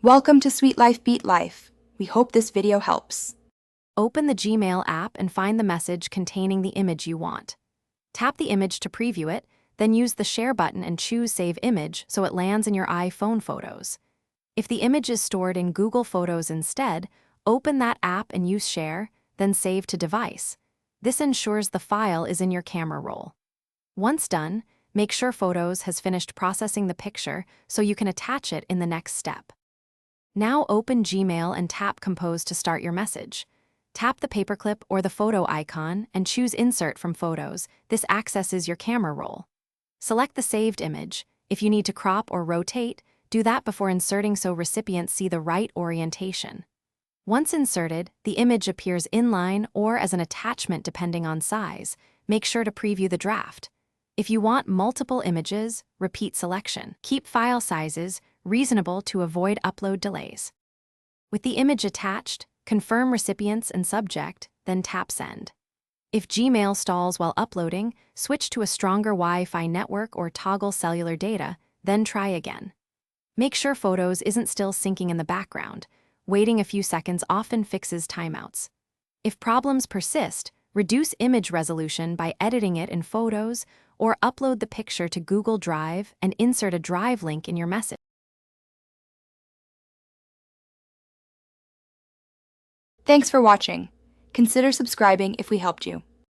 Welcome to Sweet Life Beat Life. We hope this video helps. Open the Gmail app and find the message containing the image you want. Tap the image to preview it, then use the Share button and choose Save Image so it lands in your iPhone photos. If the image is stored in Google Photos instead, open that app and use Share, then Save to Device. This ensures the file is in your camera roll. Once done, make sure Photos has finished processing the picture so you can attach it in the next step. Now open Gmail and tap Compose to start your message. Tap the paperclip or the photo icon and choose Insert from Photos. This accesses your camera roll. Select the saved image. If you need to crop or rotate, do that before inserting so recipients see the right orientation. Once inserted, the image appears inline or as an attachment depending on size. Make sure to preview the draft. If you want multiple images, repeat selection. Keep file sizes reasonable to avoid upload delays. With the image attached, confirm recipients and subject, then tap Send. If Gmail stalls while uploading, switch to a stronger Wi-Fi network or toggle cellular data, then try again. Make sure Photos isn't still syncing in the background. Waiting a few seconds often fixes timeouts. If problems persist, reduce image resolution by editing it in Photos or upload the picture to Google Drive and insert a Drive link in your message. Thanks for watching. Consider subscribing if we helped you.